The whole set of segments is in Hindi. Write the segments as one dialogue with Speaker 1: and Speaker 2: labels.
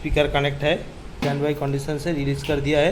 Speaker 1: स्पीकर कनेक्ट है, स्टैंड बाई कंडीशन से रिलीज़ कर दिया है।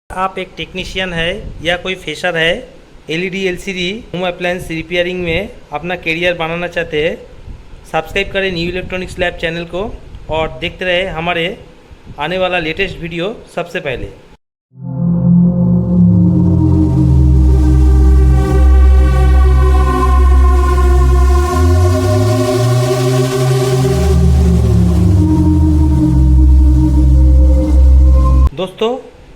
Speaker 1: आप एक टेक्नीशियन है या कोई फ्रेशर है, LED LCD home appliance repairing में अपना करियर बनाना चाहते हैं, सब्सक्राइब करें न्यू इलेक्ट्रॉनिक्स लैब चैनल को और देखते रहे हमारे आने वाला लेटेस्ट वीडियो सबसे पहले। दोस्तों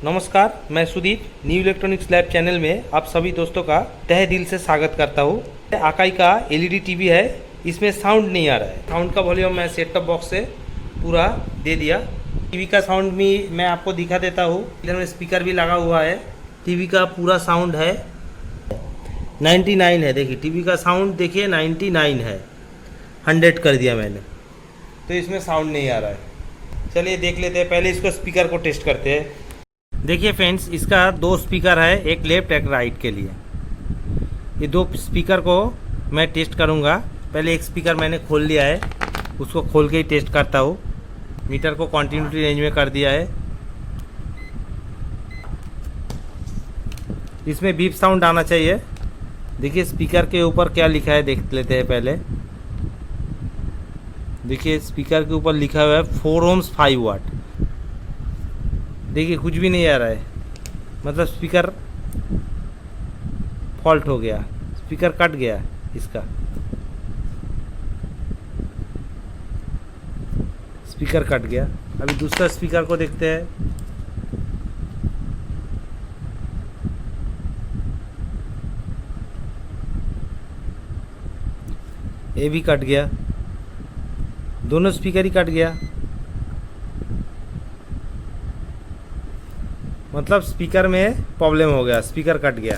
Speaker 1: नमस्कार, मैं Sudeep new electronics lab channel में आप सभी दोस्तों का तहे दिल से स्वागत करता हूँ। आकाई का एलईडी टीवी है, इसमें साउंड नहीं आ रहा है। साउंड का वॉल्यूम मैं सेट टॉप बॉक्स से पूरा दे दिया। टीवी का साउंड भी मैं आपको दिखा देता हूँ। इधर में स्पीकर भी लगा हुआ है। टीवी का पूरा साउंड है 99 है। देखिए टीवी का साउंड देखिए 99 है, 100 कर दिया मैंने, तो इसमें साउंड नहीं आ रहा है। चलिए देख लेते हैं, पहले इसको स्पीकर को टेस्ट करते हैं। देखिए फ्रेंड्स, इसका दो स्पीकर है, एक लेफ्ट एक राइट के लिए। ये दो स्पीकर को मैं टेस्ट करूंगा। पहले एक स्पीकर मैंने खोल लिया है, उसको खोल के ही टेस्ट करता हूँ। मीटर को कॉन्टिन्यूटी रेंज में कर दिया है। इसमें बीप साउंड आना चाहिए। देखिए स्पीकर के ऊपर क्या लिखा है देख लेते हैं पहले। देखिए स्पीकर के ऊपर लिखा हुआ है 4 ohms 5 वाट। देखिए कुछ भी नहीं आ रहा है, मतलब स्पीकर फॉल्ट हो गया, स्पीकर कट गया इसका। स्पीकर कट गया। अभी दूसरा स्पीकर को देखते हैं। ये भी कट गया, दोनों स्पीकर ही कट गया। मतलब स्पीकर में प्रॉब्लम हो गया, स्पीकर कट गया।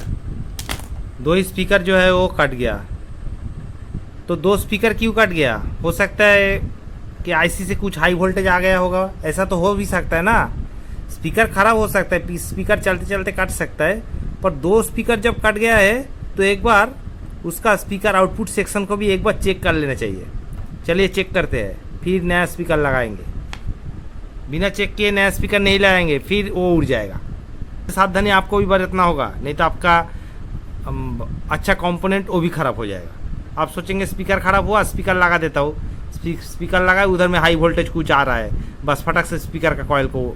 Speaker 1: दो ही स्पीकर जो है वो कट गया। तो दो स्पीकर क्यों कट गया? हो सकता है कि आईसी से कुछ हाई वोल्टेज आ गया होगा, ऐसा तो हो भी सकता है ना। स्पीकर खराब हो सकता है, स्पीकर चलते चलते कट सकता है, पर दो स्पीकर जब कट गया है तो एक बार उसका स्पीकर आउटपुट सेक्शन को भी एक बार चेक कर लेना चाहिए। चलिए चेक करते हैं, फिर नया स्पीकर लगाएंगे। बिना चेक किए नया स्पीकर नहीं लगाएंगे, फिर वो उड़ जाएगा। सावधानी आपको भी बरतना होगा, नहीं तो आपका अच्छा कंपोनेंट वो भी ख़राब हो जाएगा। आप सोचेंगे स्पीकर ख़राब हुआ, स्पीकर लगा देता हूँ। स्पीकर लगाए, उधर में हाई वोल्टेज कुछ आ रहा है, बस फटक से स्पीकर का कॉइल को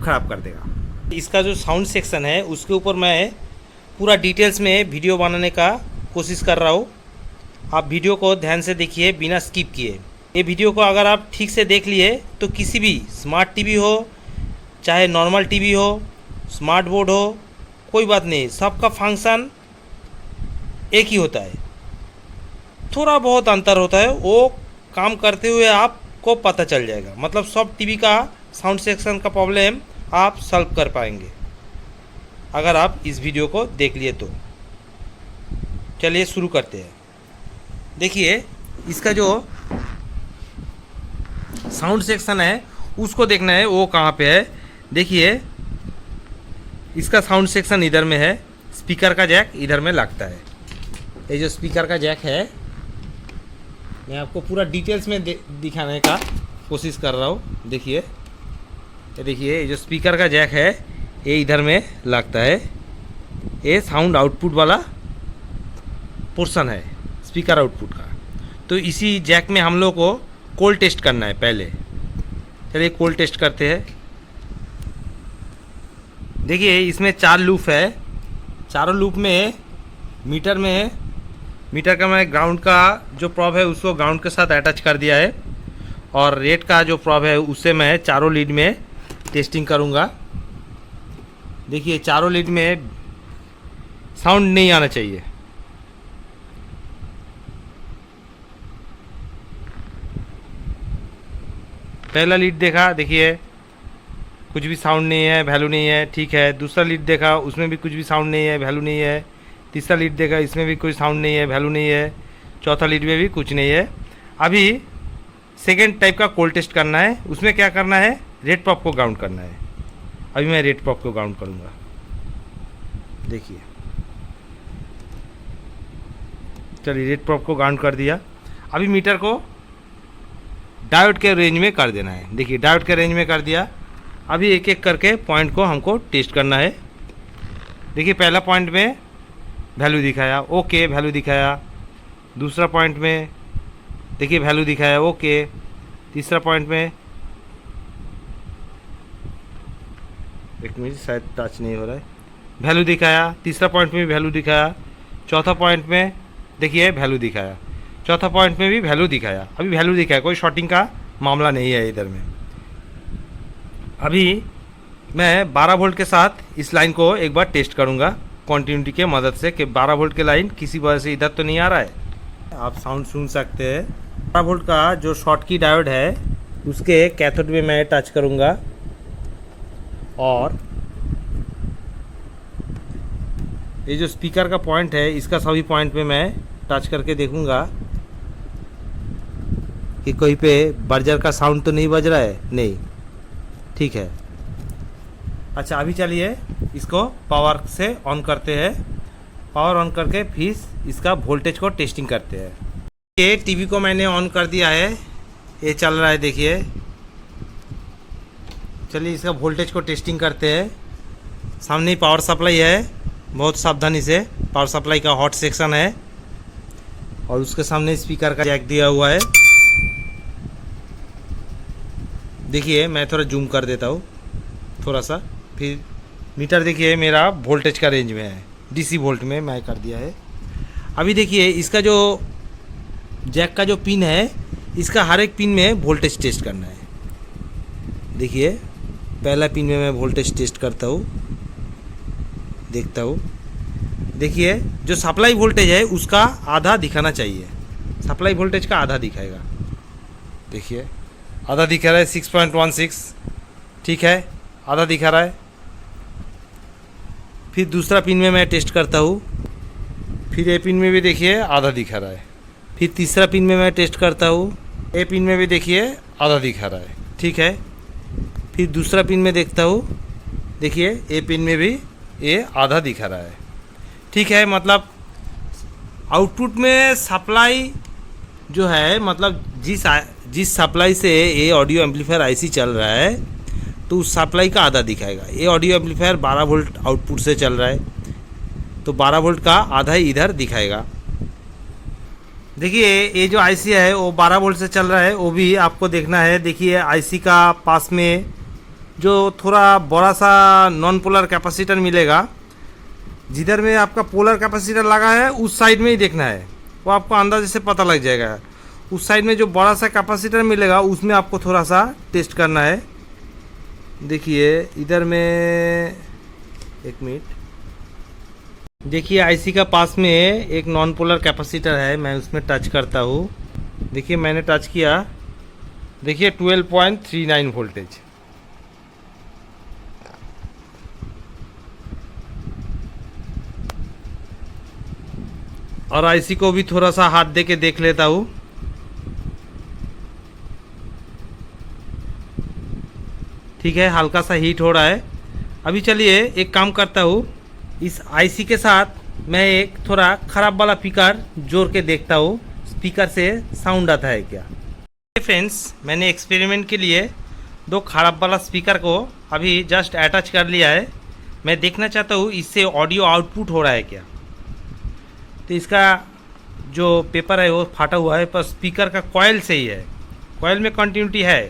Speaker 1: ख़राब कर देगा। इसका जो साउंड सेक्शन है उसके ऊपर मैं पूरा डिटेल्स में वीडियो बनाने का कोशिश कर रहा हूँ। आप वीडियो को ध्यान से देखिए बिना स्किप किए। ये वीडियो को अगर आप ठीक से देख लिए तो किसी भी स्मार्ट टीवी हो, चाहे नॉर्मल टीवी हो, स्मार्ट बोर्ड हो, कोई बात नहीं, सबका फंक्शन एक ही होता है। थोड़ा बहुत अंतर होता है, वो काम करते हुए आपको पता चल जाएगा। मतलब सब टीवी का साउंड सेक्शन का प्रॉब्लम आप सॉल्व कर पाएंगे अगर आप इस वीडियो को देख लिए तो। चलिए शुरू करते हैं। देखिए इसका जो साउंड सेक्शन है उसको देखना है वो कहाँ पे है। देखिए इसका साउंड सेक्शन इधर में है, स्पीकर का जैक इधर में लगता है। ये जो स्पीकर का जैक है मैं आपको पूरा डिटेल्स में दिखाने का कोशिश कर रहा हूँ। देखिए ये जो स्पीकर का जैक है ये इधर में लगता है। ये साउंड आउटपुट वाला पोर्शन है स्पीकर आउटपुट का। तो इसी जैक में हम लोग को कोल टेस्ट करना है पहले। चलिए कोल टेस्ट करते हैं। देखिए इसमें 4 लूप है। चारों लूप में मीटर का मैं ग्राउंड का जो प्रॉब है उसको ग्राउंड के साथ अटैच कर दिया है, और रेड का जो प्रॉब है उससे मैं चारों लीड में टेस्टिंग करूँगा। देखिए चारों लीड में साउंड नहीं आना चाहिए। पहला लीड देखा, देखिए कुछ भी साउंड नहीं है, वैल्यू नहीं है, ठीक है। दूसरा लीड देखा, उसमें भी कुछ भी साउंड नहीं है, वैल्यू नहीं है। तीसरा लीड देखा, इसमें भी कोई साउंड नहीं है, वैल्यू नहीं है। चौथा लीड में भी कुछ नहीं है। अभी सेकेंड टाइप का कोल टेस्ट करना है। उसमें क्या करना है, रेड प्रॉप को ग्राउंड करना है। अभी मैं रेड प्रॉप को ग्राउंड करूँगा। देखिए चलिए रेड प्रॉप को ग्राउंड कर दिया। अभी मीटर को डायोड के रेंज में कर देना है। देखिए डायोड के रेंज में कर दिया। अभी एक एक करके पॉइंट को हमको टेस्ट करना है। देखिए पहला पॉइंट में वैल्यू दिखाया, ओके वैल्यू दिखाया। दूसरा पॉइंट में देखिए वैल्यू दिखाया, ओके। तीसरा पॉइंट में, एक मिनट शायद टच नहीं हो रहा है, वैल्यू दिखाया। तीसरा पॉइंट में भी वैल्यू दिखाया। चौथा पॉइंट में देखिए वैल्यू दिखाया। चौथा पॉइंट में भी वैल्यू दिखाया। अभी वैल्यू दिखाया, कोई शॉर्टिंग का मामला नहीं है इधर में। अभी मैं 12 वोल्ट के साथ इस लाइन को एक बार टेस्ट करूंगा कॉन्टिन्यूटी के मदद से कि 12 वोल्ट के लाइन किसी वजह से इधर तो नहीं आ रहा है। आप साउंड सुन सकते हैं। 12 वोल्ट का जो शॉर्ट की डायोड है उसके कैथोड में मैं टच करूंगा और ये जो स्पीकर का पॉइंट है इसका सभी पॉइंट पे मैं टच करके देखूंगा कि कोई पे बर्जर का साउंड तो नहीं बज रहा है। नहीं, ठीक है। अच्छा अभी चलिए इसको पावर से ऑन करते हैं। पावर ऑन करके फिर इसका वोल्टेज को टेस्टिंग करते हैं। ये टीवी को मैंने ऑन कर दिया है, ये चल रहा है देखिए। चलिए इसका वोल्टेज को टेस्टिंग करते हैं। सामने ही पावर सप्लाई है, बहुत सावधानी से। पावर सप्लाई का हॉट सेक्शन है और उसके सामने स्पीकर का जैक दिया हुआ है। देखिए मैं थोड़ा जूम कर देता हूँ थोड़ा सा। फिर मीटर देखिए मेरा वोल्टेज का रेंज में है, डीसी वोल्ट में मैं कर दिया है। अभी देखिए इसका जो जैक का जो पिन है इसका हर एक पिन में वोल्टेज टेस्ट करना है। देखिए पहला पिन में मैं वोल्टेज टेस्ट करता हूँ, देखता हूँ। देखिए जो सप्लाई वोल्टेज है उसका आधा दिखाना चाहिए। सप्लाई वोल्टेज का आधा दिखाएगा। देखिए आधा दिखा रहा है 6.16, ठीक है, आधा दिखा रहा है। फिर दूसरा पिन में मैं टेस्ट करता हूँ। फिर ए पिन में भी देखिए आधा दिखा रहा है। फिर तीसरा पिन में मैं टेस्ट करता हूँ। ए पिन में भी देखिए आधा दिखा रहा है, ठीक है। फिर दूसरा पिन में देखता हूँ, देखिए ए पिन में भी ये आधा दिखा रहा है, ठीक है। मतलब आउटपुट में सप्लाई जो है, मतलब जिस सप्लाई से ये ऑडियो एम्पलीफायर आईसी चल रहा है तो उस सप्लाई का आधा दिखाएगा। ये ऑडियो एम्पलीफायर 12 वोल्ट आउटपुट से चल रहा है तो 12 वोल्ट का आधा ही इधर दिखाएगा। देखिए ये जो आईसी है वो 12 वोल्ट से चल रहा है, वो भी आपको देखना है। देखिए आईसी का पास में जो थोड़ा बड़ा सा नॉन पोलर कैपेसिटर मिलेगा, जिधर में आपका पोलर कैपेसिटर लगा है उस साइड में ही देखना है, वो आपको अंदाजे से पता लग जाएगा। उस साइड में जो बड़ा सा कैपेसिटर मिलेगा उसमें आपको थोड़ा सा टेस्ट करना है। देखिए इधर में, एक मिनट, देखिए आईसी का पास में एक नॉन पोलर कैपेसिटर है, मैं उसमें टच करता हूँ। देखिए मैंने टच किया, देखिए 12.39 वोल्टेज। और आईसी को भी थोड़ा सा हाथ दे के देख लेता हूँ। ठीक है, हल्का सा हीट हो रहा है। अभी चलिए एक काम करता हूँ, इस आईसी के साथ मैं एक थोड़ा ख़राब वाला स्पीकर जोड़ के देखता हूँ स्पीकर से साउंड आता है क्या। फ्रेंड्स मैंने एक्सपेरिमेंट के लिए 2 ख़राब वाला स्पीकर को अभी जस्ट अटैच कर लिया है। मैं देखना चाहता हूँ इससे ऑडियो आउटपुट हो रहा है क्या। तो इसका जो पेपर है वो फाटा हुआ है, पर स्पीकर का कॉइल सही है, कॉइल में कंटिन्यूटी है,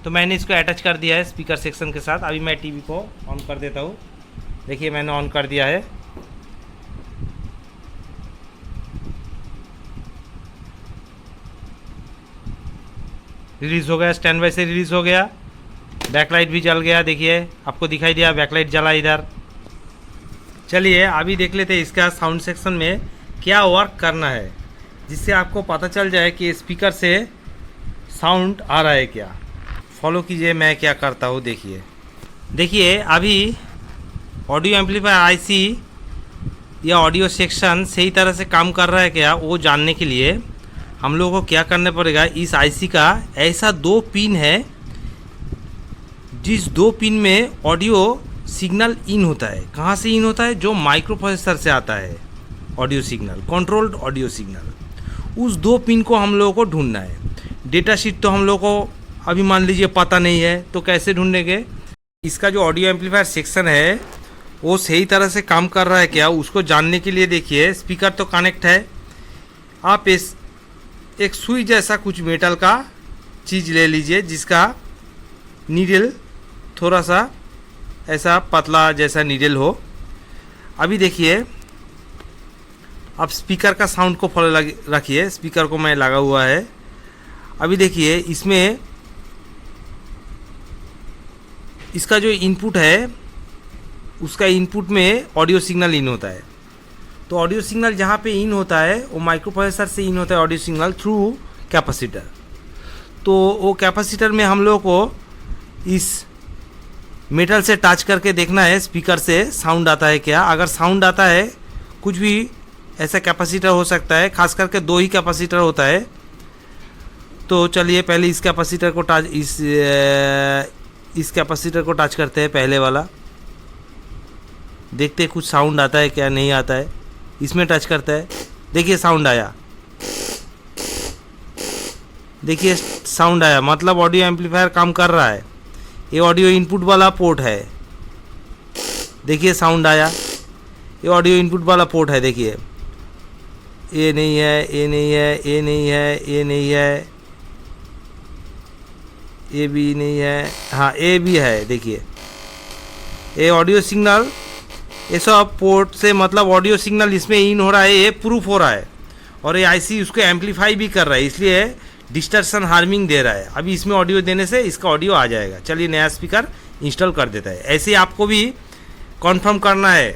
Speaker 1: तो मैंने इसको अटैच कर दिया है स्पीकर सेक्शन के साथ। अभी मैं टीवी को ऑन कर देता हूँ। देखिए मैंने ऑन कर दिया है। रिलीज़ हो गया, स्टैंड बाय से रिलीज़ हो गया। बैकलाइट भी जल गया, देखिए आपको दिखाई दिया बैकलाइट जला इधर। चलिए अभी देख लेते हैं इसका साउंड सेक्शन में क्या वर्क करना है, जिससे आपको पता चल जाए कि स्पीकर से साउंड आ रहा है क्या। फॉलो कीजिए मैं क्या करता हूँ। देखिए अभी ऑडियो एम्पलीफायर आईसी या ऑडियो सेक्शन सही तरह से काम कर रहा है क्या, वो जानने के लिए हम लोगों को क्या करना पड़ेगा। इस आईसी का ऐसा 2 पिन है जिस 2 पिन में ऑडियो सिग्नल इन होता है। कहाँ से इन होता है, जो माइक्रो प्रोसेसर से आता है। Audio signal, controlled audio signal. उस 2 पिन को हम लोगों को ढूंढना है। डेटा शीट तो हम लोगों को अभी मान लीजिए पता नहीं है, तो कैसे ढूंढेंगे? इसका जो ऑडियो एम्पलीफायर सेक्शन है वो सही तरह से काम कर रहा है क्या, उसको जानने के लिए देखिए स्पीकर तो कनेक्ट है। आप एक सुई जैसा कुछ मेटल का चीज़ ले लीजिए जिसका नीडल थोड़ा सा ऐसा पतला जैसा नीडल हो। अभी देखिए, आप स्पीकर का साउंड को फॉलो रखिए। स्पीकर को मैं लगा हुआ है। अभी देखिए, इसमें इसका जो इनपुट है उसका इनपुट में ऑडियो सिग्नल इन होता है। तो ऑडियो सिग्नल जहाँ पे इन होता है वो माइक्रो प्रोसेसर से इन होता है ऑडियो सिग्नल थ्रू कैपेसिटर। तो वो कैपेसिटर में हम लोग को इस मेटल से टच करके देखना है स्पीकर से साउंड आता है क्या। अगर साउंड आता है, कुछ भी ऐसा कैपेसिटर हो सकता है, खास करके 2 ही कैपेसिटर होता है। तो चलिए पहले इस कैपेसिटर को टच इस कैपेसिटर को टच करते हैं, पहले वाला। देखते हैं कुछ साउंड आता है क्या, नहीं आता है। इसमें टच करता है, देखिए साउंड आया, देखिए साउंड आया, मतलब ऑडियो एम्पलीफायर काम कर रहा है। ये ऑडियो इनपुट वाला पोर्ट है, देखिए साउंड आया। ये ऑडियो इनपुट वाला पोर्ट है, देखिए ये नहीं है, ये नहीं है, ये नहीं है, ये नहीं है, ये भी नहीं है, हाँ ये भी है। देखिए ये ऑडियो सिग्नल, ये सब पोर्ट से मतलब ऑडियो सिग्नल इसमें इन हो रहा है, ये प्रूफ हो रहा है। और ये आईसी उसको एम्पलीफाई भी कर रहा है, इसलिए डिस्टर्शन हार्मिंग दे रहा है। अभी इसमें ऑडियो देने से इसका ऑडियो आ जाएगा। चलिए नया स्पीकर इंस्टॉल कर देता है। ऐसे आपको भी कॉन्फर्म करना है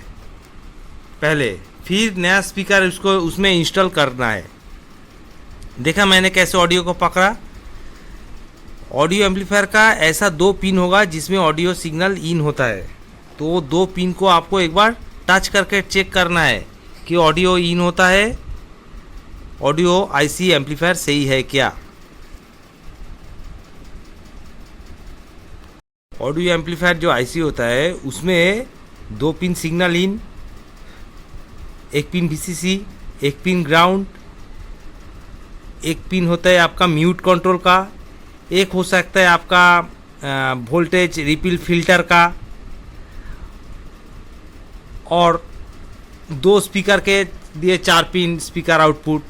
Speaker 1: पहले, फिर नया स्पीकर उसको उसमें इंस्टॉल करना है। देखा मैंने कैसे ऑडियो को पकड़ा। ऑडियो एम्पलीफायर का ऐसा 2 पिन होगा जिसमें ऑडियो सिग्नल इन होता है। तो वो 2 पिन को आपको एक बार टच करके चेक करना है कि ऑडियो इन होता है, ऑडियो आईसी एम्पलीफायर सही है क्या। ऑडियो एम्पलीफायर जो आईसी होता है उसमें 2 पिन सिग्नल इन, 1 pin VCC, 1 pin ground, 1 pin होता है आपका म्यूट कंट्रोल का, एक हो सकता है आपका वोल्टेज रिपिल फिल्टर का, और 2 स्पीकर के दिए 4 पिन स्पीकर आउटपुट,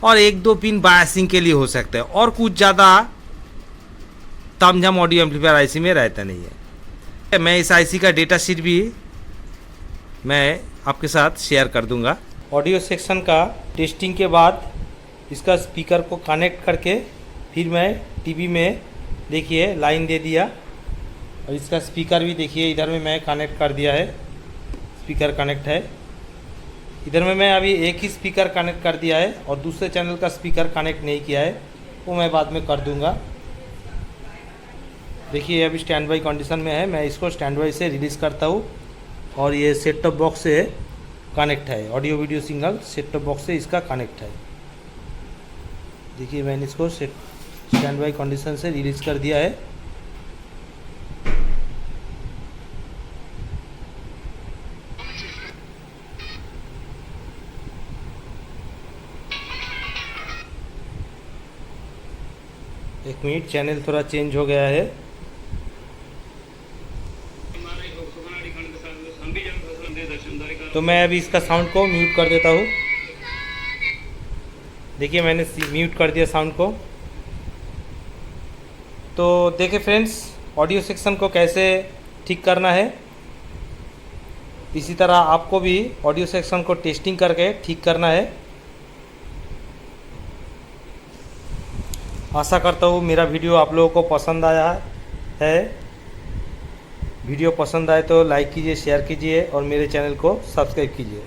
Speaker 1: और 1-2 पिन बायसिंग के लिए हो सकता है। और कुछ ज़्यादा तामझाम ऑडियो एम्पलीफायर आईसी में रहता नहीं है। मैं इस आईसी का डेटा शीट भी मैं आपके साथ शेयर कर दूंगा। ऑडियो सेक्शन का टेस्टिंग के बाद इसका स्पीकर को कनेक्ट करके फिर मैं टीवी में देखिए लाइन दे दिया, और इसका स्पीकर भी देखिए इधर में मैं कनेक्ट कर दिया है। स्पीकर कनेक्ट है इधर में। मैं अभी एक ही स्पीकर कनेक्ट कर दिया है और दूसरे चैनल का स्पीकर कनेक्ट नहीं किया है, वो मैं बाद में कर दूंगा। देखिए अभी स्टैंड बाई कंडीशन में है। मैं इसको स्टैंड बाई से रिलीज़ करता हूँ, और ये सेट टॉप बॉक्स से कनेक्ट है। Audio video signal set top box से इसका कनेक्ट है। देखिए मैंने इसको स्टैंड बाई कंडीशन से रिलीज़ कर दिया है। एक मिनट, चैनल थोड़ा चेंज हो गया है। तो मैं अभी इसका साउंड को म्यूट कर देता हूँ। देखिए मैंने म्यूट कर दिया साउंड को। तो देखिए फ्रेंड्स, ऑडियो सेक्शन को कैसे ठीक करना है, इसी तरह आपको भी ऑडियो सेक्शन को टेस्टिंग करके ठीक करना है। आशा करता हूँ मेरा वीडियो आप लोगों को पसंद आया है। वीडियो पसंद आए तो लाइक कीजिए, शेयर कीजिए और मेरे चैनल को सब्सक्राइब कीजिए।